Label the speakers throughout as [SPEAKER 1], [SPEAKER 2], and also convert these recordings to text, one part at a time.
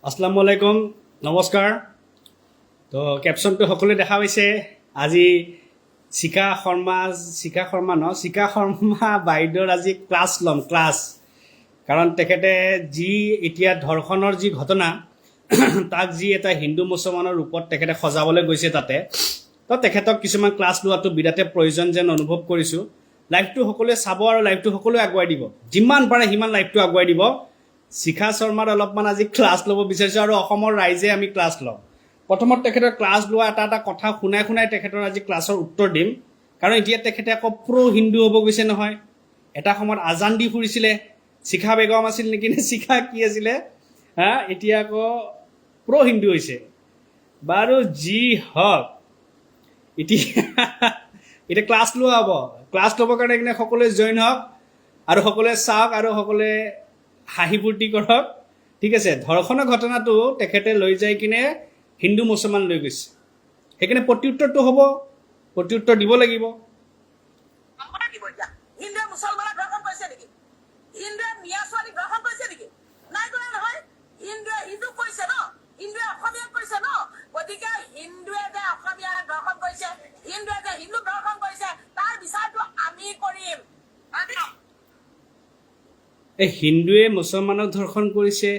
[SPEAKER 1] আসসালামু আলাইকুম নমস্কাৰ তো কেপশ্যনটো সকলোৱে দেখা পাইছে আজি শিখা শৰ্মা বাইদেউৰ আজি ক্লাছ ল'ম কাৰণ তেখেতে যি এতিয়া ধৰ্ষণৰ যি ঘটনা তাক যি এটা হিন্দু মুছলমানৰ ৰূপত তেখেতে সজাবলৈ গৈছে তাতে তো তেখেতক কিছুমান ক্লাছ লোৱাটো বিৰাটে প্ৰয়োজন যেন অনুভৱ কৰিছোঁ লাইভটো সকলোৱে চাব আৰু লাইভটো সকলোৱে আগুৱাই দিব যিমান পাৰে সিমান লাইভটো আগুৱাই দিব শিখা শৰ্মাৰ অলপমান আজি ক্লাছ ল'ব বিচাৰিছোঁ আৰু অসমৰ ৰাইজে আমি ক্লাছ ল'ম প্ৰথমত তেখেতৰ ক্লাছ লোৱা এটা কথা শুনাই তেখেতৰ আজি ক্লাছৰ উত্তৰ দিম কাৰণ এতিয়া তেখেতে আকৌ প্ৰ' হিন্দু হ'ব গৈছে নহয় এটা সময়ত আজান দি ফুৰিছিলে শিখা বেগম আছিল নেকি নে শিখা কি আছিলে এতিয়া আকৌ প্ৰ' হিন্দু হৈছে বাৰু যি হওক এতিয়া ক্লাছ লোৱা হ'ব ক্লাছ ল'বৰ কাৰণে কিনে সকলোৱে জইন হওক আৰু সকলোৱে চাওক আৰু সকলোৱে হাঁহি ফূৰ্তি কৰক ঠিক আছে ধৰ্ষণৰ ঘটনাটো তেখেতে লৈ যাই কিনে হিন্দু মুছলমান লৈ গৈছে সেইকাৰণে প্ৰত্যুত্তৰটো হ'ব প্ৰত্যুত্তৰ দিব লাগিব
[SPEAKER 2] হিন্দুৱে মুছলমানক গ্ৰহণ কৰিছে নেকি হিন্দুৱে মিয়া ছোৱালী গ্ৰহণ কৰিছে নেকি নাই কৰা নহয় হিন্দুৱে হিন্দুক কৈছে ন হিন্দুৱে অসমীয়াক কৈছে ন গতিকে হিন্দুৱে যে অসমীয়াক গ্ৰহণ কৰিছে হিন্দুৱে যে হিন্দুক গ্ৰহণ কৰিছে তাৰ বিচাৰটো আমি কৰিম
[SPEAKER 1] এই হিন্দুৱে মুছলমানক ধৰ্ষণ কৰিছে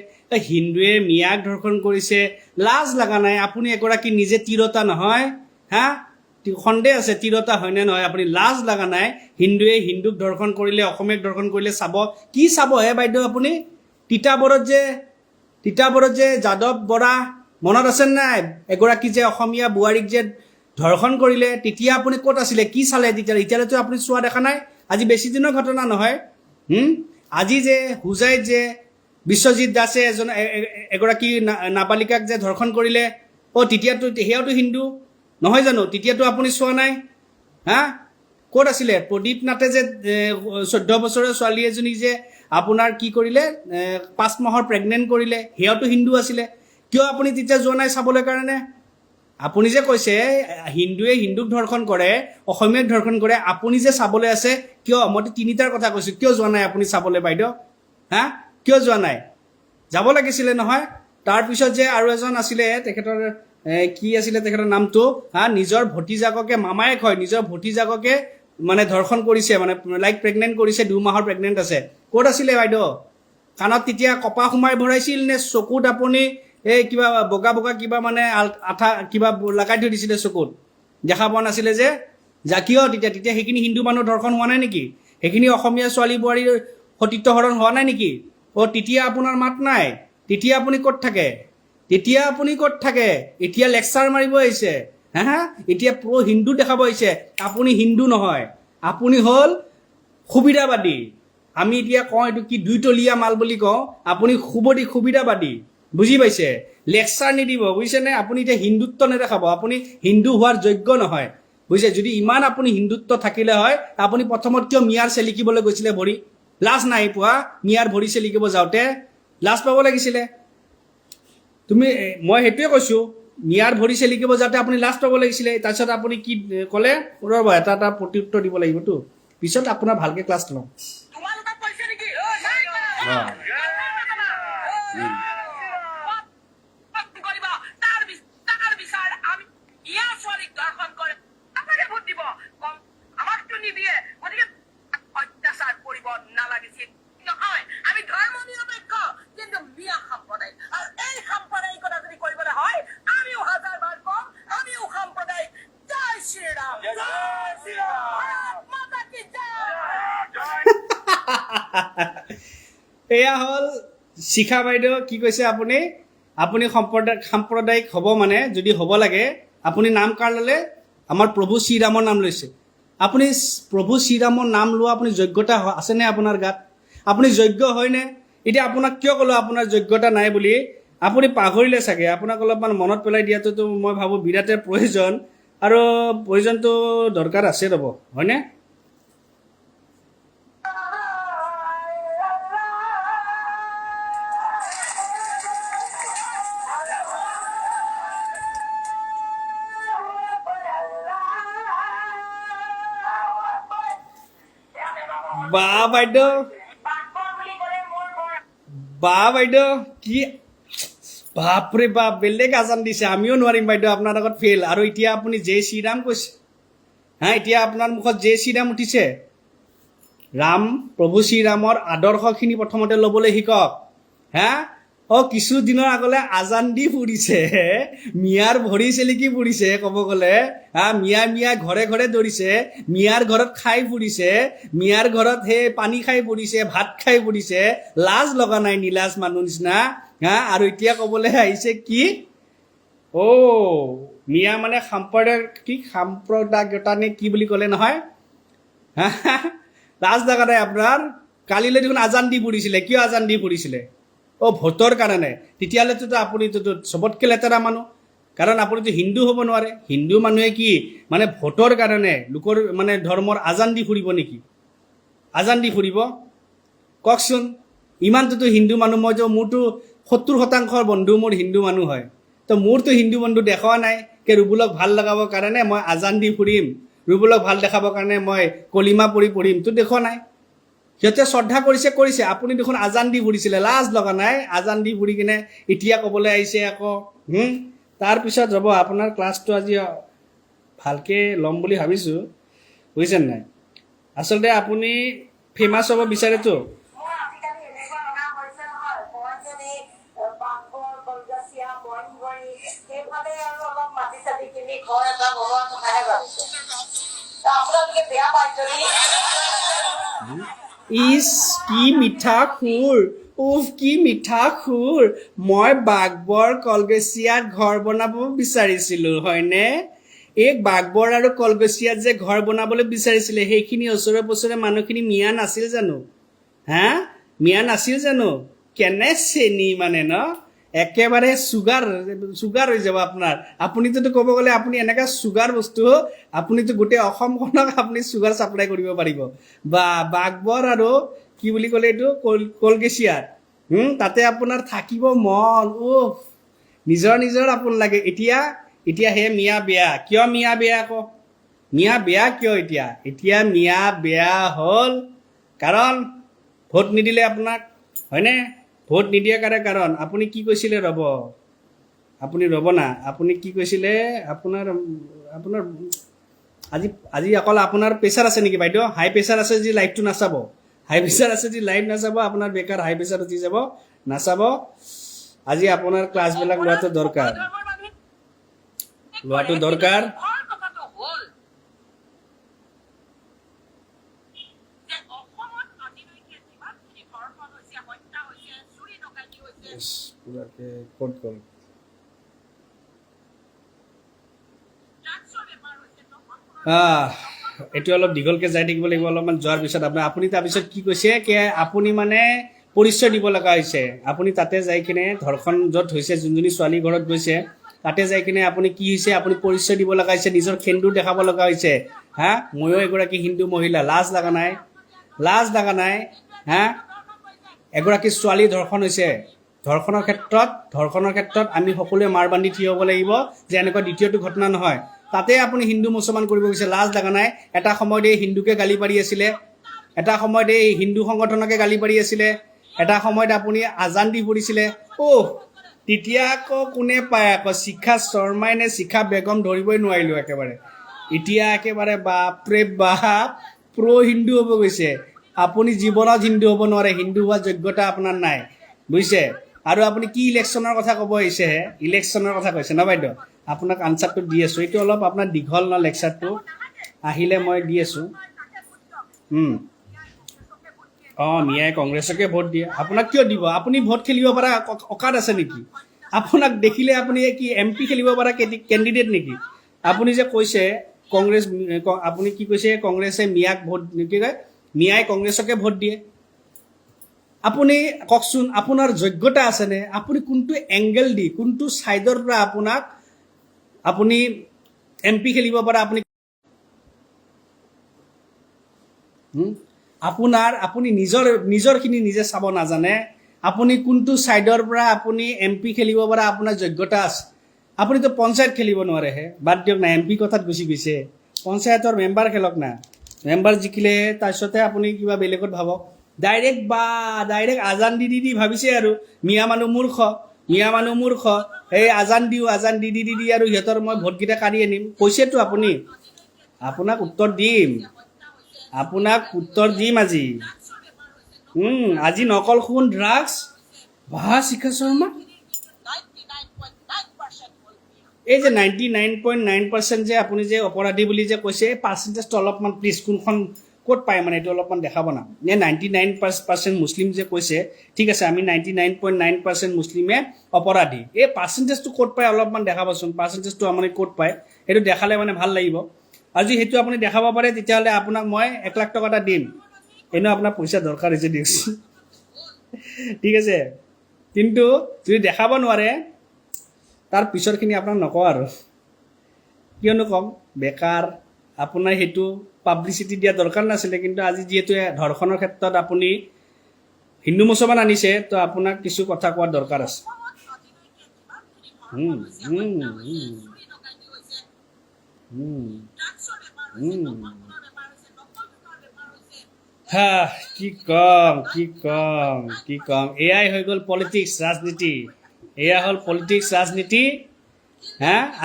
[SPEAKER 1] হিন্দুৱে মিয়াক ধৰ্ষণ কৰিছে লাজ লগা নাই আপুনি এগৰাকী নিজে তিৰোতা নহয় সন্দেহ আছে তিৰোতা হয়নে নহয় আপুনি লাজ লগা নাই হিন্দুৱে হিন্দুক ধৰ্ষণ কৰিলে অসমীয়াক ধৰ্ষণ কৰিলে চাব কি চাব বাইদেউ আপুনি তিতাবৰত যে যাদৱ বৰা মনত আছে নাই এগৰাকী যে অসমীয়া বোৱাৰীক যে ধৰ্ষণ কৰিলে তেতিয়া আপুনি ক'ত আছিলে কি চালে এতিয়ালৈতো আপুনি চোৱা দেখা নাই আজি বেছি দিনৰ ঘটনা নহয় আজি যে হুজাইত যে বিশ্বজিৎ দাসে এগৰাকী নাবালিকাক যে ধৰ্ষণ কৰিলে তেতিয়াতো সেয়াওতো হিন্দু নহয় জানো তেতিয়াতো আপুনি চোৱা নাই ক'ত আছিলে প্ৰদীপ নাথে যে 14 বছৰীয়া ছোৱালী এজনী যে আপোনাৰ কি কৰিলে 5 মাহৰ প্ৰেগনেণ্ট কৰিলে সেয়াওতো হিন্দু আছিলে কিয় আপুনি তেতিয়া যোৱা নাই চাবলৈ কাৰণে আপুনি যে কৈছে হিন্দুৱে হিন্দুক ধৰ্ষণ কৰে অসমীয়াক ধৰ্ষণ কৰে আপুনি যে চাবলৈ আছে কিয় মই তিনিটাৰ কথা কৈছোঁ কিয় যোৱা নাই আপুনি চাবলৈ বাইদেউ কিয় যোৱা নাই যাব লাগিছিলে নহয় তাৰপিছত যে আৰু এজন আছিলে তেখেতৰ কি আছিলে তেখেতৰ নামটো নিজৰ ভতিজাককে মামায়েক হয় নিজৰ ভতিজাককে মানে ধৰ্ষণ কৰিছে মানে লাইক প্ৰেগনেণ্ট কৰিছে 2 মাহৰ প্ৰেগনেণ্ট আছে ক'ত আছিলে বাইদেউ কাণত তেতিয়া কপা সোমাই ভৰাইছিল নে চকুত আপুনি এই কিবা বগা কিবা মানে আঠা কিবা লগাই থৈ দিছিলে চকুত দেখা পোৱা নাছিলে যে কিয় তেতিয়া সেইখিনি হিন্দু মানুহ ধৰ্ষণ হোৱা নাই নেকি সেইখিনি অসমীয়া ছোৱালী বোৱাৰীৰ সতীত্ব হৰণ হোৱা নাই নেকি তেতিয়া আপোনাৰ মাত নাই তেতিয়া আপুনি ক'ত থাকে এতিয়া লেকচাৰ মাৰিব আহিছে এতিয়া প্ৰ' হিন্দু দেখাব আহিছে আপুনি হিন্দু নহয় আপুনি হ'ল সুবিধাবাদী আমি এতিয়া কওঁ এইটো কি দুইতলীয়া মাল বুলি কওঁ আপুনি সুবিধাবাদী বুজি পাইছে লেকচাৰ নিদিব বুজিছেনে আপুনি এতিয়া হিন্দুত্ব নেদেখাব আপুনি হিন্দু হোৱাৰ যোগ্য নহয় বুজিছে যদি ইমান আপুনি হিন্দুত্ব থাকিলে হয় আপুনি প্ৰথমত কিয় মিয়াৰ চেলিকিবলৈ গৈছিলে ভৰি লাজ নাই পোৱা মিয়াৰ ভৰি চেলিকিব যাওঁতে লাজ পাব লাগিছিলে মই সেইটোৱে কৈছোঁ মিয়াৰ ভৰি চেলিকিব যাওঁতে আপুনি লাজ পাব লাগিছিলে তাৰপিছত আপুনি কি ক'লে ৰ'ব এটা প্ৰত্যুত্তৰ দিব লাগিবতো পিছত আপোনাৰ ভালকৈ ক্লাছ ল'ম
[SPEAKER 2] তোমালোকক কৈছে নেকি কৰিবা তাৰ বিচাৰ আমি মিয়া ছোৱালীক ধৰ্ষণ কৰে আপোনাকে ভোট দিব আমাকতো নিদিয়ে গতিকে অত্যাচাৰ কৰিব নালাগিছিল নহয় আমি ধৰ্ম নিৰপেক্ষ কিন্তু মিয়া সাম্প্ৰদায়িক আৰু এই সাম্প্ৰদায়িকতা যদি কৰিবলৈ হয় আমিও 1000 বাৰ কম আমিও সাম্প্ৰদায়িক জয় শ্ৰীৰাম মাতা কি জয়
[SPEAKER 1] এয়া হ'ল শিখা বাইদেউ কি কৈছে আপুনি সাম্প্ৰদায়িক হ'ব মানে যদি হ'ব লাগে আপুনি নাম কাৰ ল'লে আমাৰ প্ৰভু শ্ৰীৰামৰ নাম লৈছে আপুনি প্ৰভু শ্ৰীৰামৰ নাম লোৱা আপুনি যোগ্যতা আছেনে আপোনাৰ গাত আপুনি যোগ্য হয়নে এতিয়া আপোনাক কিয় ক'লোঁ আপোনাৰ যোগ্যতা নাই বুলি আপুনি পাহৰিলে চাগে আপোনাক অলপমান মনত পেলাই দিয়াটোতো মই ভাবোঁ বিৰাটে প্ৰয়োজন আৰু প্ৰয়োজনটো দৰকাৰ আছে ৰ'ব হয়নে বা বাইদেউ কি বাপৰে বাপ বেলেগ আজান দিছে আমিও নোৱাৰিম বাইদেউ আপোনাৰ আগত ফেইল আৰু এতিয়া আপুনি জয় শ্ৰীৰাম কৈছে হা এতিয়া আপোনাৰ মুখত জয় শ্ৰীৰাম উঠিছে ৰাম প্ৰভু শ্ৰীৰামৰ আদৰ্শখিনি প্ৰথমতে ল'বলৈ শিকক হা কিছুদিনৰ আগলৈ আজান দি ফুৰিছে মিয়াৰ ভৰি চেলিকি ফুৰিছে ক'ব গ'লে মিয়া ঘৰে ঘৰে দৌৰিছে মিয়াৰ ঘৰত খাই ফুৰিছে মিয়াৰ ঘৰত সেই পানী খাই ফুৰিছে ভাত খাই ফুৰিছে লাজ লগা নাই নীলাজ মানুহ নিচিনা আৰু এতিয়া ক'বলৈ আহিছে কি মিয়া মানে সাম্প্ৰদায়িকতা নে কি বুলি ক'লে নহয় লাজ লগা নাই আপোনাৰ কালিলৈ দেখোন আজান দি ফুৰিছিলে কিয় আজান দি ফুৰিছিলে ভোটৰ কাৰণে তেতিয়াহ'লেতো আপুনিতো চবতকৈ লেতেৰা মানুহ কাৰণ আপুনিতো হিন্দু হ'ব নোৱাৰে হিন্দু মানুহে কি মানে ভোটৰ কাৰণে লোকৰ মানে ধৰ্মৰ আজান দি ফুৰিব নেকি আজান দি ফুৰিব কওকচোন ইমানটোতো হিন্দু মানুহ মইতো মোৰতো 70% বন্ধু মোৰ হিন্দু মানুহ হয় তো মোৰতো হিন্দু বন্ধু দেখুওৱা নাই কি ৰুবুলক ভাল লগাবৰ কাৰণে মই আজান দি ফুৰিম ৰুবুলক ভাল দেখাবৰ কাৰণে মই কলিমা পঢ়িম তো দেখুওৱা নাই সিহঁতে শ্ৰদ্ধা কৰিছে আপুনি দেখোন আজান দি ফুৰিছিলে লাজ লগা নাই আজান দি ফুৰি কিনে এতিয়া ক'বলৈ আহিছে আকৌ তাৰপিছত ৰ'ব আপোনাৰ ক্লাছটো আজি ভালকৈ ল'ম বুলি ভাবিছোঁ বুজিছে নাই আচলতে আপুনি ফেমাছ হ'ব বিচাৰেতো ইচ কি মিঠা খুৰ কি মিঠা খুৰ মই বাগবৰ কলগছিয়াত ঘৰ বনাব বিচাৰিছিলোঁ হয়নে এই বাগবৰ আৰু কলগছিয়াত যে ঘৰ বনাবলৈ বিচাৰিছিলে সেইখিনি ওচৰে পাঁজৰে মানুহখিনি মিয়া নাছিল জানো মিয়া নাছিল জানো কেনে চেনি মানে ন একেবাৰে চুগাৰ হৈ যাব আপোনাৰ আপুনিতো ক'ব গ'লে আপুনি এনেকুৱা চুগাৰ বস্তু আপুনিতো গোটেই অসমখনক আপুনি চুগাৰ ছাপ্লাই কৰিব পাৰিব বা বাগবৰ আৰু কি বুলি ক'লে এইটো কলগছিয়াত তাতে আপোনাৰ থাকিব মন নিজৰ আপোন লাগে এতিয়া হে মিয়া বেয়া কিয় মিয়া বেয়া আকৌ মিয়া বেয়া কিয় এতিয়া মিয়া বেয়া হ'ল কাৰণ ভোট নিদিলে আপোনাক হয়নে ভোট নিদিয়াৰ কাৰণ আপুনি কি কৈছিলে আপুনি ৰ'ব না আপুনি কি কৈছিলে আপোনাৰ আজি অকল আপোনাৰ প্ৰেছাৰ আছে নেকি বাইদেউ হাই প্ৰেছাৰ আছে যদি লাইভটো নাচাব হাই প্ৰেছাৰ আছে যদি লাইভ নাচাব আপোনাৰ বেকাৰ হাই প্ৰেছাৰ উঠি যাব নাচাব আজি আপোনাৰ ক্লাছবিলাক লোৱাটো দৰকাৰ এইটো অলপ দীঘলকৈ যাই থাকিব লাগিব অলপমান যোৱাৰ পিছত আপুনি তাৰপিছত কি কৈছে কি আপুনি মানে পৰিচয় দিব লগা হৈছে আপুনি তাতে যাই কিনে ধৰ্ষণ য'ত হৈছে যোনজনী ছোৱালী ঘৰত গৈছে তাতে যাই কিনে আপুনি কি হৈছে আপুনি পৰিচয় দিব লগা হৈছে নিজৰ খেন্দুৰ দেখাব লগা হৈছে ময়ো এগৰাকী হিন্দু মহিলা লাজ লগা নাই এগৰাকী ছোৱালী ধৰ্ষণ হৈছে ধৰ্ষণৰ ক্ষেত্ৰত আমি সকলোৱে মাৰ বান্ধি থিয় হ'ব লাগিব যে এনেকুৱা দ্বিতীয়টো ঘটনা নহয় তাতে আপুনি হিন্দু মুছলমান কৰিব গৈছে লাজ লগা নাই এটা সময়ত এই হিন্দুকে গালি পাৰি আছিলে এটা সময়ত এই হিন্দু সংগঠনকে গালি পাৰি আছিলে এটা সময়ত আপুনি আজান দি ফুৰিছিলে তেতিয়া আকৌ কোনে পায় আকৌ শিখা শৰ্মাই নে শিখা বেগম ধৰিবই নোৱাৰিলোঁ একেবাৰে এতিয়া একেবাৰে বাপৰে বাপ হিন্দু হ'ব গৈছে আপুনি জীৱনত হিন্দু হ'ব নোৱাৰে হিন্দু হোৱাৰ যোগ্যতা আপোনাৰ নাই বুজিছে আৰু আপুনি কি ইলেকশ্যনৰ কথা ক'ব আহিছে ইলেকশ্যনৰ কথা কৈছে ন বাইদেউ আপোনাক আনচাৰটো দি আছোঁ এইটো অলপ আপোনাৰ দীঘল ন লেকচাৰটো আহিলে মই দি আছোঁ মিয়াই কংগ্ৰেছকে ভোট দিয়ে আপোনাক কিয় দিব আপুনি ভোট খেলিব পৰা অকাত আছে নেকি আপোনাক দেখিলে আপুনি কি MP খেলিব পৰা কেণ্ডিডেট নেকি আপুনি যে কৈছে কংগ্ৰেছ আপুনি কি কৈছে কংগ্ৰেছে মিয়াক ভোট কি কয় মিয়াই কংগ্ৰেছকে ভোট দিয়ে আপুনি কওকচোন আপোনাৰ যোগ্যতা আছেনে আপুনি কোনটো এংগেল দি কোনটো ছাইডৰ পৰা আপুনি MP খেলিব পৰা আপুনি নিজৰখিনি নিজে চাব নাজানে আপুনি কোনটো ছাইডৰ পৰা আপুনি MP খেলিব পৰা আপোনাৰ যোগ্যতা আছে আপুনিতো পঞ্চায়ত খেলিব নোৱাৰেহে বাদ দিয়ক না MP কথাত গুচি গৈছে পঞ্চায়তৰ মেম্বাৰ খেলক না মেম্বাৰ জিকিলে তাৰপিছতে আপুনি কিবা বেলেগত ভাবক ডাইৰেক্ট আজান দি ভাবিছে আৰু মিয়া মানুহ মূৰ্খ মিয়া মানুহ মূৰ্খ এই আজান দি আৰু সিহঁতৰ মই ভোটকেইটা কাঢ়ি আনিম কৈছেতো আপুনি আপোনাক উত্তৰ দিম আজি আজি নকল সোণ ড্ৰাগছ বাহ শিখা শৰ্মা এই যে 99.9% যে আপুনি যে অপৰাধী বুলি যে কৈছে এই পাৰ্চেণ্টেজটো অলপমান প্লিজ কোনখন ক'ত পায় মানে এইটো অলপমান দেখাব না নে 99% মুছলিম যে কৈছে ঠিক আছে আমি 99.9% মুছলিমে অপৰাধী এই পাৰ্চেণ্টেজটো ক'ত পায় অলপমান দেখাবচোন পাৰ্চেণ্টেজটো আপুনি ক'ত পায় এইটো দেখালে মানে ভাল লাগিব আৰু যদি সেইটো আপুনি দেখাব পাৰে তেতিয়াহ'লে আপোনাক মই 1 লাখ টকা এটা দিম এনেও আপোনাৰ পইচা দৰকাৰ হৈছে দিয়কচোন ঠিক আছে কিন্তু যদি দেখাব নোৱাৰে তাৰ পিছৰখিনি আপোনাক নকওঁ আৰু কিয়নো ক'ম বেকাৰ আপোনাৰ সেইটো পাব্লিচিটি দিয়া দৰকাৰ নাছিলে কিন্তু আজি যিহেতু ধৰ্ষণৰ ক্ষেত্ৰত আপুনি হিন্দু মুছলমান আনিছে তো আপোনাক কিছু কথা কোৱাৰ দৰকাৰ আছে কি কম এয়াই হৈ গ'ল পলিটিক্স ৰাজনীতি এয়া হ'ল পলিটিক্স ৰাজনীতি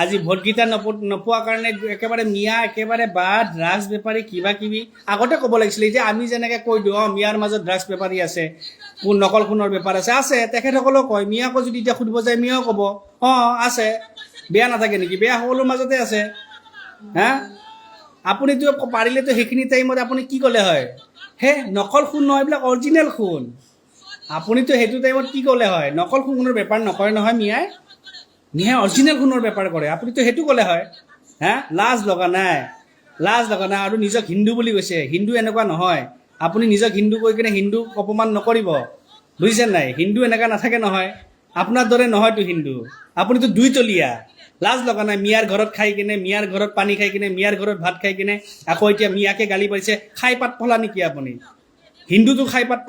[SPEAKER 1] আজি ভোটকেইটা নোপোৱাৰ কাৰণে একেবাৰে মিয়া একেবাৰে বা ড্ৰাগছ বেপাৰী কিবা কিবি আগতে ক'ব লাগিছিলে যে আমি যেনেকৈ কৈ দিওঁ মিয়াৰ মাজত ড্ৰাগছ বেপাৰী আছে নকল সোণৰ বেপাৰ আছে তেখেতসকলেও কয় মিয়াকো যদি এতিয়া সুধিব যায় মিয়াও ক'ব আছে বেয়া নাথাকে নেকি বেয়া সকলোৰ মাজতে আছে আপুনিতো পাৰিলেতো সেইখিনি টাইমত আপুনি কি ক'লে হয় নকল সোণ নহয় এইবিলাক অৰিজিনেল সোণ আপুনিতো সেইটো টাইমত কি ক'লে হয় নকল সোণৰ বেপাৰ নকৰে নহয় মিয়াই অৰিজিনেল সোণৰ বেপাৰ কৰে আপুনিতো সেইটো ক'লে হয় লাজ লগা নাই আৰু নিজক হিন্দু বুলি কৈছে হিন্দু এনেকুৱা নহয় আপুনি নিজক হিন্দু কৈ কিনে হিন্দুক অপমান নকৰিব বুজিছে নাই হিন্দু এনেকুৱা নাথাকে নহয় আপোনাৰ দৰে নহয়তো হিন্দু আপুনিতো দুইতলীয়া লাজ লগা নাই মিয়াৰ ঘৰত খাই কিনে মিয়াৰ ঘৰত পানী খাই কিনে মিয়াৰ ঘৰত ভাত খাই কিনে আকৌ এতিয়া মিয়াকে গালি পাৰিছে খাই পাত পলা নেকি আপুনি হিন্দুটো খাই পাত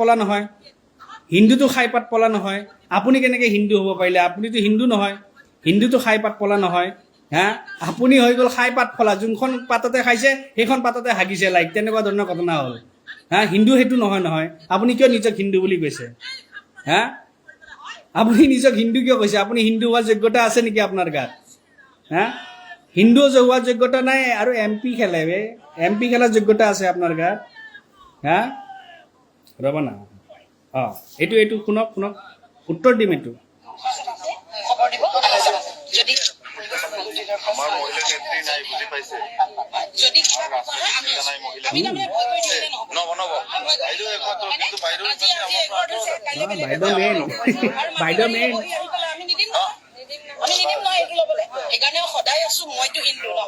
[SPEAKER 1] পলা নহয় আপুনি কেনেকৈ হিন্দু হ'ব পাৰিলে আপুনিতো হিন্দু নহয় হিন্দুটো খাই পাত পলা নহয় আপুনি হৈ গ'ল খাই পাত ফলা যোনখন পাততে খাইছে সেইখন পাততে হাগিছে তেনেকুৱা ধৰণৰ ঘটনা হ'ল হিন্দু সেইটো নহয় আপুনি কিয় নিজক হিন্দু বুলি কৈছে আপুনি নিজক হিন্দু কিয় কৈছে আপুনি হিন্দু হোৱাৰ যোগ্যতা আছে নেকি আপোনাৰ গাত হিন্দু হোৱাৰ যোগ্যতা নাই আৰু MP খেলে MP খেলাৰ যোগ্যতা আছে আপোনাৰ গাত ৰ'ব না এইটো শুনক উত্তৰ দিম এইটো
[SPEAKER 3] আমাৰ মহিলা নেত্ৰী নাই বুজি পাইছে
[SPEAKER 2] যদি
[SPEAKER 1] বাইদেউ মেইন
[SPEAKER 2] সেইকাৰণে সদায় আছো মইতো হিন্দু ন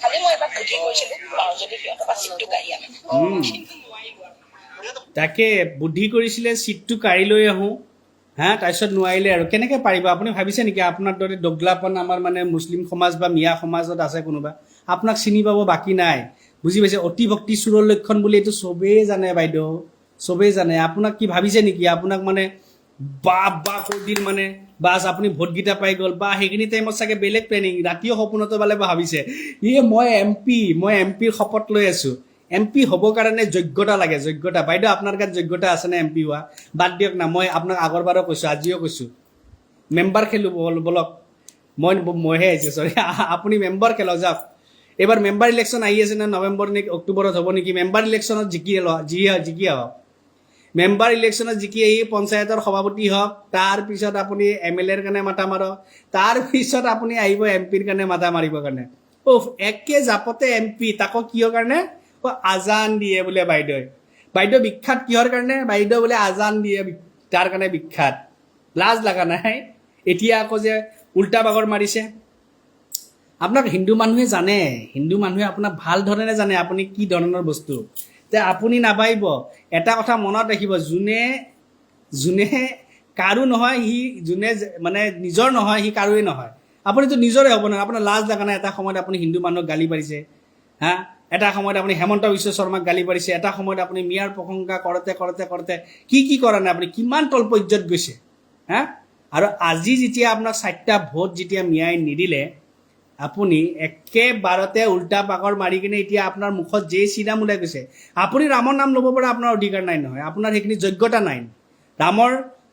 [SPEAKER 2] খালি মই এবাৰ বুদ্ধি কৰিছিলো পাৰো যদি সিহঁতৰ পৰা চিটটো কাঢ়ি আনে
[SPEAKER 1] তাকে বুদ্ধি কৰিছিলে চিটটো কাঢ়ি লৈ আহোঁ তাৰপিছত নোৱাৰিলে আৰু কেনেকৈ পাৰিব আপুনি ভাবিছে নেকি আপোনাৰ দৰে দগলাপন আমাৰ মানে মুছলিম সমাজ বা মিয়া সমাজত আছে কোনোবা আপোনাক চিনি পাব বাকী নাই বুজি পাইছে অতি ভক্তি চোৰৰ লক্ষণ বুলি এইটো চবেই জানে বাইদেউ চবেই জানে আপোনাক কি ভাবিছে নেকি আপোনাক মানে বা কৈ দিল মানে বাছ আপুনি ভোটকেইটা পাই গ'ল বা সেইখিনি টাইমত চাগে বেলেগ প্লেনিং ৰাতিও সপোনতো পালে ভাবিছে মই এমপিৰ শপত লৈ আছোঁ MP হ'বৰ কাৰণে যোগ্যতা লাগে যোগ্যতা বাইদেউ আপোনাৰ গাত যোগ্যতা আছেনে MP হোৱা বাদ দিয়ক না মই আপোনাক আগৰবাৰো কৈছোঁ আজিও কৈছোঁ মেম্বাৰ খেলোঁ বলক মইহে আহিছে চৰি আপুনি মেম্বাৰ খেলক যাওক এইবাৰ মেম্বাৰ ইলেকশ্যন আহি আছে নে নৱেম্বৰ নে অক্টোবৰত হ'ব নেকি মেম্বাৰ ইলেকশ্যনত জিকি আহক মেম্বাৰ ইলেকশ্যনত জিকি আহি পঞ্চায়তৰ সভাপতি হওক তাৰপিছত আপুনি MLAৰ কাৰণে মাথা মাৰক তাৰপিছত আপুনি আহিব MPৰ কাৰণে মাথা মাৰিবৰ কাৰণে একে জাপতে MP তাকো কিহৰ কাৰণে আজান দিয়ে বোলে বাইদেউ বিখ্যাত কিহৰ কাৰণে বাইদেউ বোলে আজান দিয়ে তাৰ কাৰণে বিখ্যাত লাজ লগা নাই এতিয়া আকৌ যে উল্টা বাগৰ মাৰিছে আপোনাক হিন্দু মানুহে জানে হিন্দু মানুহে আপোনাক ভাল ধৰণে জানে আপুনি কি ধৰণৰ বস্তু তে আপুনি নাভাবিব এটা কথা মনত ৰাখিব যোনে কাৰো নহয় সি যোনে মানে নিজৰ নহয় সি কাৰোৱে নহয় আপুনিতো নিজৰে হ'ব নহয় আপোনাৰ লাজ লগা নাই এটা সময়ত আপুনি হিন্দু মানুহক গালি পাৰিছে এটা সময়ত আপুনি হেমন্ত বিশ্ব শৰ্মাক গালি পাৰিছে এটা সময়ত আপুনি মিয়াৰ প্ৰশংসা কৰোঁতে কি কৰা নাই আপুনি কিমান তল পৰ্যায়ত গৈছে আৰু আজি যেতিয়া আপোনাক 4টা ভোট যেতিয়া মিয়াই নিদিলে আপুনি একেবাৰতে উল্টা পাকৰ মাৰি কিনে এতিয়া আপোনাৰ মুখত যে চিৰাম ওলাই গৈছে আপুনি ৰামৰ নাম ল'ব পৰা আপোনাৰ অধিকাৰ নাই নহয় আপোনাৰ সেইখিনি যোগ্যতা নাই ৰামৰ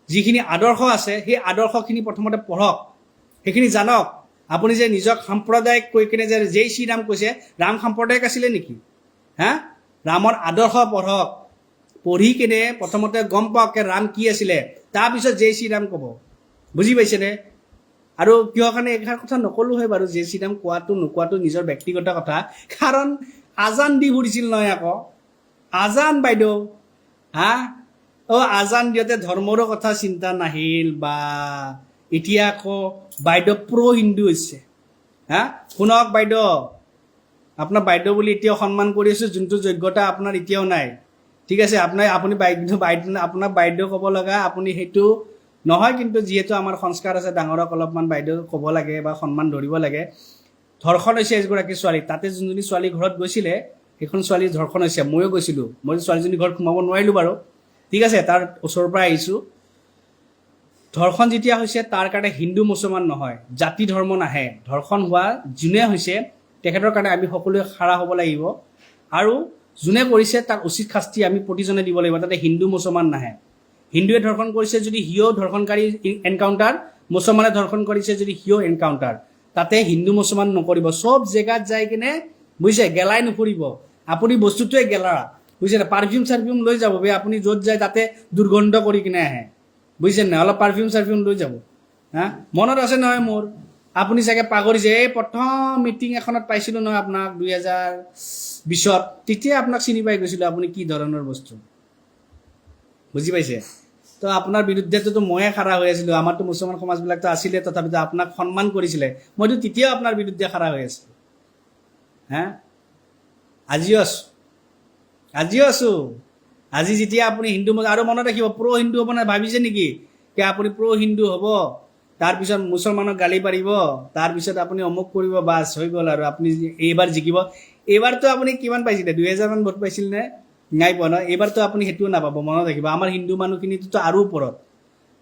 [SPEAKER 1] যিখিনি আদৰ্শ আছে সেই আদৰ্শখিনি প্ৰথমতে পঢ়ক, সেইখিনি জানক। আপুনি যে নিজক সাম্প্ৰদায়িক কৈ কিনে যে জয় শ্ৰীৰাম কৈছে, ৰাম সাম্প্ৰদায়িক আছিলে নেকি? হা? ৰামৰ আদৰ্শ পঢ়ক, পঢ়ি কিনে প্ৰথমতে গম পাওক ৰাম কি আছিলে, তাৰপিছত জয় শ্ৰীৰাম ক'ব। বুজি পাইছেনে? আৰু কিহৰ কাৰণে এইষাৰ কথা নক'লো হয় বাৰু, জয় শ্ৰীৰাম কোৱাটো নোকোৱাটো নিজৰ ব্যক্তিগত কথা, কাৰণ আজান দি ফুৰিছিল নহয় আকৌ। আজান বাইদেউ, হা? আজান দিওঁতে ধৰ্মৰো কথা চিন্তা নাহিল বা এতিয়া আকৌ বাইদেউ হিন্দু হৈছে। হা? শুনক বাইদেউ, আপোনাৰ বাইদেউ বুলি এতিয়াও সন্মান কৰি আছোঁ, যোনটো যোগ্যতা আপোনাৰ এতিয়াও নাই। ঠিক আছে, আপুনি আপোনাক বাইদেউ ক'ব লগা আপুনি সেইটো নহয়, কিন্তু যিহেতু আমাৰ সংস্কাৰ আছে, ডাঙৰক অলপমান বাইদেউ ক'ব লাগে বা সন্মান ধৰিব লাগে। ধৰ্ষণ হৈছে এগৰাকী ছোৱালী, তাতে যোনজনী ছোৱালী ঘৰত গৈছিলে সেইখন ছোৱালী ধৰ্ষণ হৈছে। ময়ো গৈছিলোঁ, মই ছোৱালীজনী ঘৰত সোমাব নোৱাৰিলোঁ বাৰু। ঠিক আছে, তাৰ ওচৰৰ পৰা আহিছোঁ। ধৰ্ষণ যেতিয়া হৈছে তাৰ কাৰণে হিন্দু মুছলমান নহয়, জাতি ধৰ্ম নাহে। ধৰ্ষণ হোৱা যোনে হৈছে তেখেতৰ কাৰণে আমি সকলোৱে খাৰা হ'ব লাগিব, আৰু যোনে কৰিছে তাক উচিত শাস্তি আমি প্ৰতিজনে দিব লাগিব। তাতে হিন্দু মুছলমান নাহে। হিন্দুৱে ধৰ্ষণ কৰিছে যদি সিও ধৰ্ষণকাৰী এনকাউণ্টাৰ, মুছলমানে ধৰ্ষণ কৰিছে যদি সিও এনকাউণ্টাৰ। তাতে হিন্দু মুছলমান নকৰিব। চব জেগাত যাই কিনে বুজিছে গেলাই নুফুৰিব। আপুনি বস্তুটোৱে গেলা, বুজিছে না? পাৰফিউম চাৰফিউম লৈ যাব বে, আপুনি য'ত যায় তাতে দুৰ্গন্ধ কৰি কিনে আহে, বুজিছে নাই? অলপ পাৰফিউম চাৰফিউম লৈ যাব। হা? মনত আছে নহয় মোৰ, আপুনি চাগে পাহৰিছে। এই প্ৰথম মিটিং এখনত পাইছিলোঁ নহয় আপোনাক 2020ত, তেতিয়া আপোনাক চিনি পাই গৈছিলোঁ আপুনি কি ধৰণৰ বস্তু। বুজি পাইছে? তো আপোনাৰ বিৰুদ্ধেতো ময়ে খাৰা হৈ আছিলোঁ। আমাৰতো মুছলমান সমাজবিলাকতো আছিলে, তথাপিতো আপোনাক সন্মান কৰিছিলে। মইতো তেতিয়াও আপোনাৰ বিৰুদ্ধে খাৰা হৈ আছিলোঁ। হা? আজিও আছোঁ। আজি যেতিয়া আপুনি হিন্দু, আৰু মনত ৰাখিব, হিন্দু হ'ব নাই ভাবিছে নেকি? আপুনি হিন্দু হ'ব, তাৰপিছত মুছলমানক গালি পাৰিব, তাৰপিছত আপুনি অমুক কৰিব, বাছ হৈ গ'ল আৰু আপুনি এইবাৰ জিকিব। এইবাৰতো আপুনি কিমান পাইছিলে? 2000 মান ভোট পাইছিল নে? নাই পোৱা নহয়। এইবাৰতো আপুনি সেইটোও নাপাব, মনত ৰাখিব। আমাৰ হিন্দু মানুহখিনিতো আৰু ওপৰত,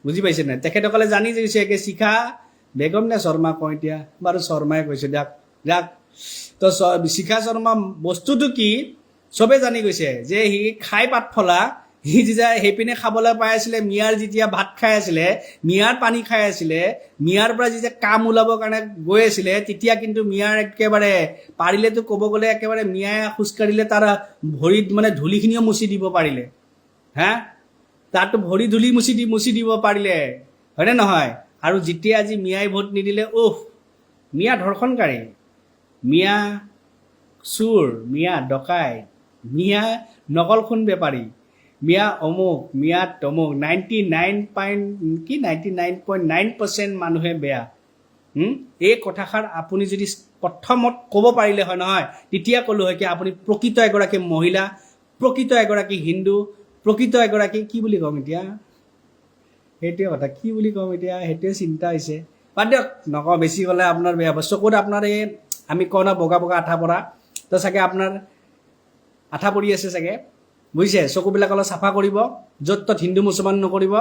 [SPEAKER 1] বুজি পাইছে নাই? তেখেতসকলে জানি গৈছে একে শিখা বেগম নে শৰ্মা কওঁ এতিয়া, বাৰু শৰ্মাই কৈছে দিয়ক। তো শিখা শৰ্মা বস্তুটো কি চবে জানি গৈছে, যে সি খাই পাত ফলা, সি যেতিয়া সেইপিনে খাবলৈ পাই আছিলে, মিয়াৰ যেতিয়া ভাত খাই আছিলে, মিয়াৰ পানী খাই আছিলে, মিয়াৰ পৰা যেতিয়া কাম ওলাবৰ কাৰণে গৈ আছিলে, তেতিয়া কিন্তু মিয়াৰ একেবাৰে পাৰিলেতো ক'ব গ'লে একেবাৰে মিয়াই খোজকাঢ়িলে তাৰ ভৰিত মানে ধূলিখিনিও মুচি দিব পাৰিলে। হা? তাতো ভৰি ধূলি মুচি দিব পাৰিলে, হয়নে নহয়? আৰু যেতিয়া আজি মিয়াই ভোট নিদিলে, মিয়া ধৰ্ষণকাৰী, মিয়া চোৰ, মিয়া ডকাই, মিয়া নকল সোণ বেপাৰী, মিয়া অমুক, মিয়া তমুক, 99.9% মানুহে বেয়া। এই কথাষাৰ আপুনি যদি প্ৰথমত ক'ব পাৰিলে হয় নহয়, তেতিয়া ক'লোঁ হয় কি আপুনি প্ৰকৃত এগৰাকী মহিলা, প্ৰকৃত এগৰাকী হিন্দু, প্ৰকৃত এগৰাকী কি বুলি ক'ম এতিয়া, সেইটোৱে কথা, কি বুলি ক'ম এতিয়া, সেইটোৱে চিন্তা হৈছে। বাদ দিয়ক, নকওঁ, বেছি ক'লে আপোনাৰ বেয়া হ'ব। চকুত আপোনাৰ এই আমি কওঁ না বগা আঠা পৰা, তো চাগে আপোনাৰ আঠা পৰি আছে চাগে, বুজিছে? চকুবিলাক অলপ চাফা কৰিব, য'ত ত'ত হিন্দু মুছলমান নকৰিব,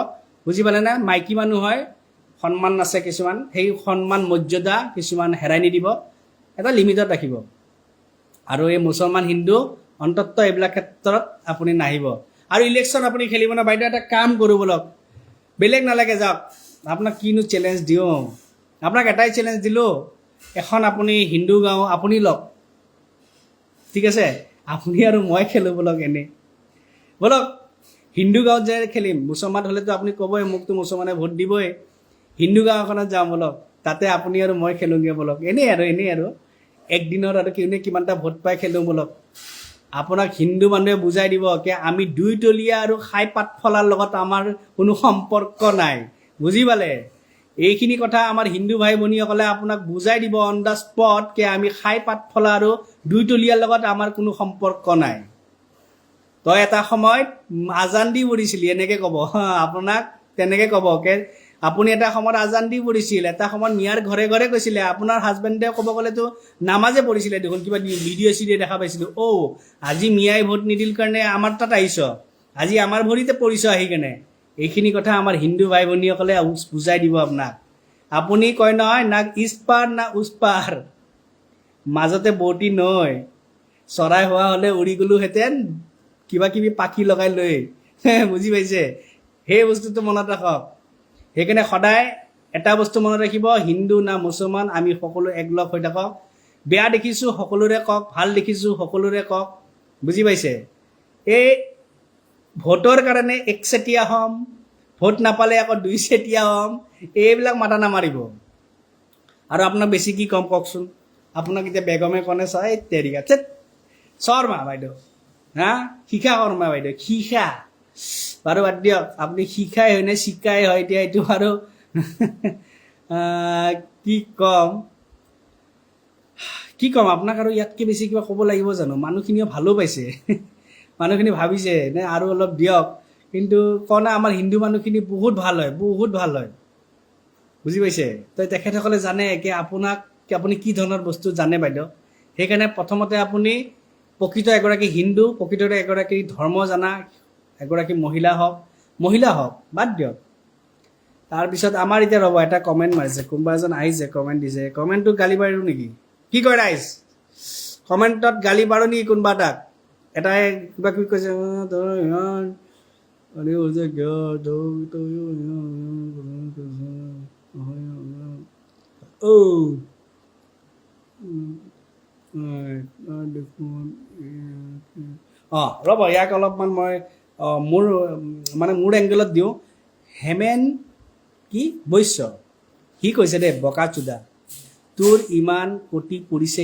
[SPEAKER 1] বুজি পালে না? মাইকী মানুহ হয়, সন্মান আছে কিছুমান, সেই সন্মান মৰ্যাদা কিছুমান হেৰাই নিদিব, এটা লিমিটত ৰাখিব। আৰু এই মুছলমান হিন্দু অন্তত এইবিলাক ক্ষেত্ৰত আপুনি নাহিব। আৰু ইলেকশ্যন আপুনি খেলিব না বাইদেউ, এটা কাম কৰোঁ বলক, বেলেগ নালাগে যাওক, আপোনাক কিনো চেলেঞ্জ দিওঁ, আপোনাক এটাই চেলেঞ্জ দিলোঁ, এখন আপুনি হিন্দু গাঁও আপুনি লওক, ঠিক আছে? আপুনি আৰু মই খেলোঁ বলক, এনেই বলক হিন্দু গাঁৱত যায় খেলিম। মুছলমান হ'লেতো আপুনি ক'বই মোকতো মুছলমানে ভোট দিবই, হিন্দু গাঁও এখনত যাওঁ বলক, তাতে আপুনি আৰু মই খেলোঁগৈ বলক, এনেই আৰু একদিনত আৰু কিমানটা ভোট পাই খেলোঁ বলক। আপোনাক হিন্দু মানুহে বুজাই দিব কি আমি দুইতলীয়া আৰু খাই পাত ফলাৰ লগত আমাৰ কোনো সম্পৰ্ক নাই, বুজি পালে? এইখিনি কথা আমাৰ হিন্দু ভাই ভনীসকলে আপোনাক বুজাই দিব অন দ্য স্পট, কি আমি খাই পাত ফলা আৰু দুইতলীয়াৰ লগত আমাৰ কোনো সম্পৰ্ক নাই। তই এটা সময়ত আজান দি পৰিছিলি, এনেকৈ ক'ব আপোনাক, তেনেকৈ ক'ব কে আপুনি এটা সময়ত আজান দি পৰিছিল, এটা সময়ত মিয়াৰ ঘৰে ঘৰে গৈছিলে, আপোনাৰ হাজবেণ্ডে ক'ব গ'লেতো নামাজে পঢ়িছিলে দেখোন, কিবা ভিডিঅ' চিডিঅ' দেখা পাইছিলোঁ। আজি মিয়াই ভোট নিদিল কাৰণে আমাৰ তাত আহিছ, আজি আমাৰ ভৰিতে পৰিছ আহি কেনে। এইখিনি কথা আমাৰ হিন্দু ভাই ভনীসকলে বুজাই দিব আপোনাক। আপুনি কয় নহয় না ইছ পাৰ না উছ পাৰ, মাজতে বৰ্তি নৈ, চৰাই হোৱা হ'লে উৰি গ'লোহেঁতেন কিবা কিবি পাখি লগাই লৈ, বুজি পাইছে? সেই বস্তুটো মনত ৰাখক। সেইকাৰণে সদায় এটা বস্তু মনত ৰাখিব, হিন্দু না মুছলমান আমি সকলো একলগ হৈ থাকক। বেয়া দেখিছোঁ সকলোৰে কওক, ভাল দেখিছোঁ সকলোৰে কওক, বুজি পাইছে? এই ভোটৰ কাৰণে একচেটিয়া হ'ম, ভোট নাপালে আকৌ দুইচেটিয়া হ'ম, এইবিলাক মাথা নামাৰিব। আৰু আপোনাক বেছি কি ক'ম কওকচোন? আপোনাক এতিয়া বেগমে কনে চাই তেৰিকা চেত শৰ্মা বাইদেউ, হা শিখা শৰ্মা বাইদেউ, শিখা বাৰু বাদ দিয়ক, আপুনি শিখাই হয় নে শিকাই হয় এতিয়া এইটো আৰু কি ক'ম আপোনাক আৰু ইয়াতকৈ বেছি কিবা ক'ব লাগিব জানো? মানুহখিনিও ভালো পাইছে মানুহখিনি ভাবিছে নে আৰু অলপ দিয়ক, কিন্তু কনা আমাৰ হিন্দু মানুহখিনি বহুত ভাল হয়, বহুত ভাল হয়, বুজি পাইছে? তো তেখেতসকলে জানে কি আপুনি কি ধৰণৰ বস্তু জানে বাইদেউ। সেইকাৰণে প্ৰথমতে আপুনি প্ৰকৃত এগৰাকী হিন্দু, প্ৰকৃততে এগৰাকী ধৰ্ম জানা এগৰাকী মহিলা হওক, বাদ দিয়ক। তাৰপিছত আমাৰ এতিয়া ৰ'ব এটা কমেণ্ট মাৰিছে, কোনোবা এজন আহিছে কমেণ্ট দিছে, কমেণ্টটোত গালি পাৰিলোঁ নেকি? কি কয় ৰাইজ? কমেণ্টত গালি পাৰোঁ নেকি কোনোবা এটাক? এটাই কিবা কিবি কৈছে, ৰ'ব ইয়াক অলপমান মই মোৰ এংগেলত দিওঁ। হেমেন কি বৈশ্য, সি কৈছে দেই, বকা চোদা তোৰ ইমান কটি পৰিছে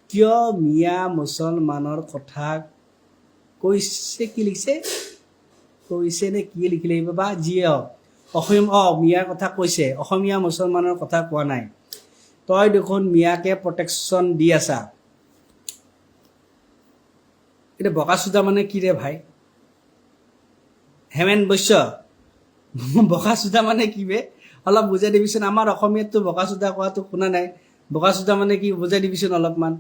[SPEAKER 1] কিয় মিয়া মুছলমানৰ কথা কৈছে? কি লিখিছে, কৈছে নে কি লিখিলে বা যিয়ে হওক, মিয়াৰ কথা কৈছে, অসমীয়া মুছলমানৰ কথা কোৱা নাই। তই দেখোন মিয়াকে প্ৰটেকশ্যন দি আছা। এতিয়া বকা চোদা মানে কি ৰে ভাই? হেমেন বৈশ্য, বকা চোদা মানে কি বে? অলপ বুজাই দিবিচোন। আমাৰ অসমীয়াততো বকা চোদা কোৱাটো শুনা নাই। বকা চোদা মানে কি বুজাই দিবিচোন অলপমান।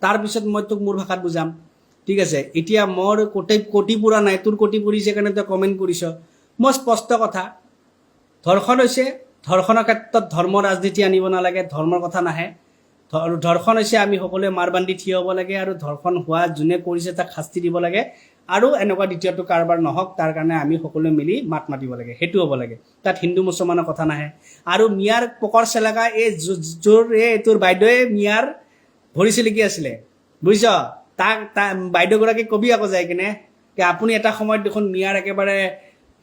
[SPEAKER 1] তাৰপিছত মই তোক মোৰ ভাষাত বুজাম, ঠিক আছে? এতিয়া মোৰ কটি পুৰা নাই, তোৰ কটি পৰিছে কাৰণে তই কমেণ্ট কৰিছ। মই স্পষ্ট কথা, ধৰ্ষণ হৈছে, ধৰ্ষণৰ ক্ষেত্ৰত ধৰ্ম ৰাজনীতি আনিব নালাগে, ধৰ্মৰ কথা নাহে। ধৰ্ষণ হৈছে আমি সকলোৱে মাৰ বান্ধি থিয় হ'ব লাগে, আৰু ধৰ্ষণ হোৱা যোনে কৰিছে তাক শাস্তি দিব লাগে, আৰু এনেকুৱা দ্বিতীয়টো কাৰোবাৰ নহওক তাৰ কাৰণে আমি সকলোৱে মিলি মাত মাতিব লাগে, সেইটো হ'ব লাগে। তাত হিন্দু মুছলমানৰ কথা নাহে। আৰু মিয়াৰ পকৰ চেলেকা তোৰ বাইদেৱে মিয়াৰ ভৰি চিলিকি আছিলে, বুজিছ? তাক বাইদেউগৰাকীক কবি আকৌ যায় কিনে, আপুনি এটা সময়ত দেখোন মিয়াৰ একেবাৰে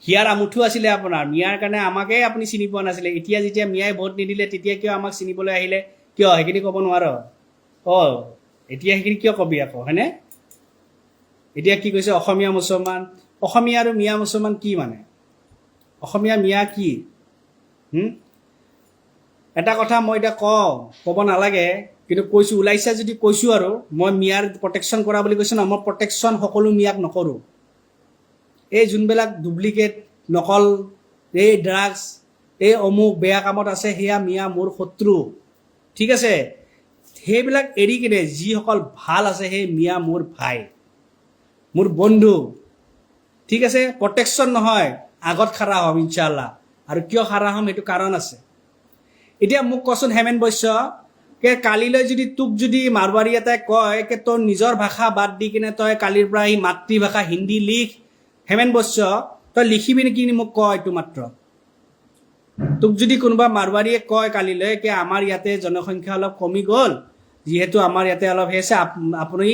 [SPEAKER 1] হিয়াৰ আমুঠু আছিলে আপোনাৰ, মিয়াৰ কাৰণে আমাকেই আপুনি চিনি পোৱা নাছিলে। এতিয়া যেতিয়া মিয়াই ভোট নিদিলে তেতিয়া কিয় আমাক চিনিবলৈ আহিলে? কিয় সেইখিনি ক'ব নোৱাৰ? এতিয়া সেইখিনি কিয় কবি আকৌ, হয়নে? এতিয়া কি কৈছে অসমীয়া মুছলমান, অসমীয়া আৰু মিয়া মুছলমান কি মানে? অসমীয়া মিয়া কি? এটা কথা মই এতিয়া ক'ব নালাগে, কিন্তু কৈছোঁ, ওলাইছে যদি কৈছোঁ। আৰু মই মিয়াৰ প্ৰটেকশ্যন কৰা বুলি কৈছোঁ ন, মই প্ৰটেকশ্যন সকলো মিয়াক নকৰোঁ। এই যোনবিলাক ডুপ্লিকেট নকল, এই ড্ৰাগছ, এই অমুক বেয়া কামত আছে, সেয়া মিয়া মোৰ শত্ৰু, ঠিক আছে? সেইবিলাক এৰি কিনে যিসকল ভাল আছে, সেই মিয়া মোৰ ভাই, মোৰ বন্ধু, ঠিক আছে? প্ৰটেকশ্যন নহয়, আগত খাৰা হ'ম ইনশাআল্লাহ। আৰু কিয় খাৰা হ'ম সেইটো কাৰণ আছে। এতিয়া মোক কচোন হেমেন বৈশ্য, কালিলৈ যদি তোক যদি মাৰৱাৰী এটাই কয় তোৰ নিজৰ ভাষা বাদ দি কিনে তই কালিৰ পৰা এই মাতৃভাষা হিন্দী লিখ, হেমেন বৈশ্য তই লিখিবি নেকি মোক ক এইটো মাত্ৰ। তোক যদি কোনোবা মাৰৱাৰীয়ে কয় কালিলৈ আমাৰ ইয়াতে জনসংখ্যা অলপ কমি গ'ল, যিহেতু আমাৰ ইয়াতে অলপ হৈছে, আপুনি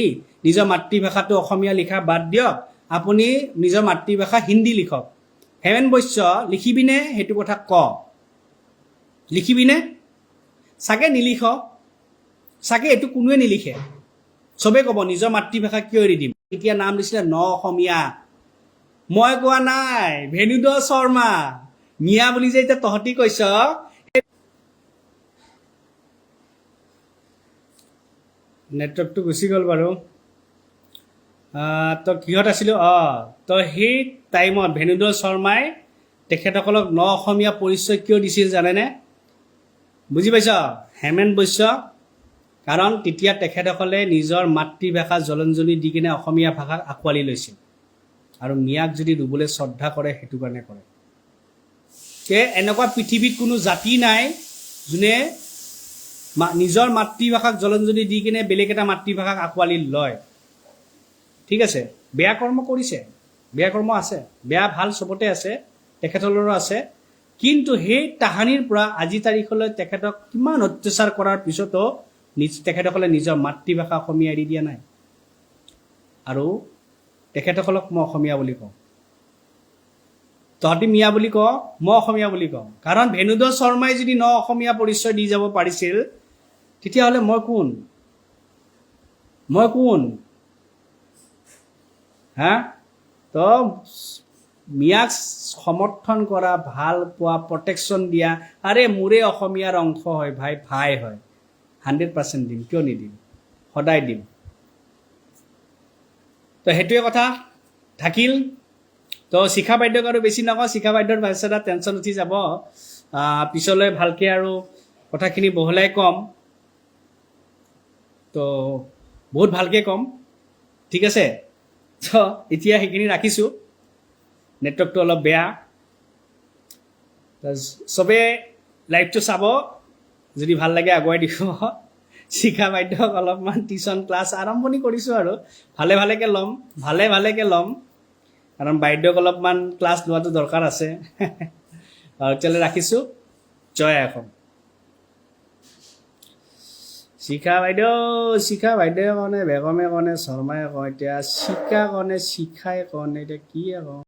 [SPEAKER 1] নিজৰ মাতৃভাষাটো অসমীয়া লিখা বাদ দিয়ক, আপুনি নিজৰ মাতৃভাষা হিন্দী লিখক। হেমেন বৈশ্য লিখিবিনে? সেইটো কথা ক, লিখিবিনে? চাগে নিলিখ, চাগে এইটো কোনোৱে নিলিখে। চবেই ক'ব নিজৰ মাতৃভাষা কিয় এৰি দিম। এতিয়া নাম দিছিলে ন অসমীয়া, মই কোৱা নাই, ভেনুদৰ শৰ্মা। মিয়া বুলি যে এতিয়া তহঁতি কৈছ, নেটৱৰ্কটো গুচি গ'ল বাৰু। তই কিহত আছিলোঁ? তই সেই টাইমত ভেনুদৰ শৰ্মাই তেখেতসকলক ন অসমীয়া পৰিচয় কিয় দিছিল জানেনে? বুজি পাইছ হেমেন বৈশ্য? কাৰণ তেতিয়া তেখেতসকলে নিজৰ মাতৃভাষা জলঞ্জলি দি কিনে অসমীয়া ভাষাক আঁকোৱালি লৈছিল। আৰু মিয়াক যদি ৰুবলৈ শ্ৰদ্ধা কৰে সেইটো কাৰণে কৰে। এনেকুৱা পৃথিৱীত কোনো জাতি নাই যোনে নিজৰ মাতৃভাষাক জলঞ্জলি দি কিনে বেলেগ এটা মাতৃভাষাক আঁকোৱালি লয়, ঠিক আছে? বেয়া কৰ্ম কৰিছে, বেয়া কৰ্ম আছে, বেয়া ভাল চবতে আছে। তেখেতসকলৰো আছে। কিন্তু সেই তাহানিৰ পৰা আজি তাৰিখলৈ তেখেতক কিমান অত্যাচাৰ কৰাৰ পিছতো তেখেতসকলে নিজৰ মাতৃভাষা অসমীয়া এৰি দিয়া নাই। আৰু তেখেতসকলক মই অসমীয়া বুলি কওঁ। তহঁতি মিয়া বুলি কওঁ, মই অসমীয়া বুলি কওঁ। কাৰণ ভেনুধৰ শৰ্মাই যদি অসমীয়া পৰিচয় দি যাব পাৰিছিল, তেতিয়াহ'লে মই কোন? হা? তো মিয়াক সমৰ্থন কৰা, ভাল পোৱা, প্ৰটেকশ্যন দিয়া, আৰে মোৰে অসমীয়াৰ অংশ হয় ভাই হয়, 100% দিম, কিয় নিদিম? সদায় দিম। তো সেইটোৱে কথা থাকিল। তো শিখা বাইদেউক আৰু বেছি নকওঁ, শিখা বাইদেউৰ ভাষাত টেনশ্যন উঠি যাব। পিছলৈ ভালকৈ আৰু কথাখিনি বহলাই ক'ম। তো বহুত ভালকৈ ক'ম, ঠিক আছে? তো এতিয়া সেইখিনি ৰাখিছোঁ, নেটৱৰ্কটো অলপ বেয়া। চবে লাইভটো চাব, যদি ভাল লাগে আগুৱাই দিব। শিখা বাইদেউক অলপমান টিউশ্যন ক্লাছ আৰম্ভণি কৰিছোঁ আৰু ভালেকৈ ল'ম। কাৰণ বাইদেউক অলপমান ক্লাছ লোৱাটো দৰকাৰ আছে। আৰু তেতিয়াহ'লে ৰাখিছোঁ। জয় অসম। শিখা বাইদেউ কনে, বেগমে কনে, শৰ্মাই কয়, এতিয়া শিখা কনে, শিখাই কনে, এতিয়া কি কওঁ।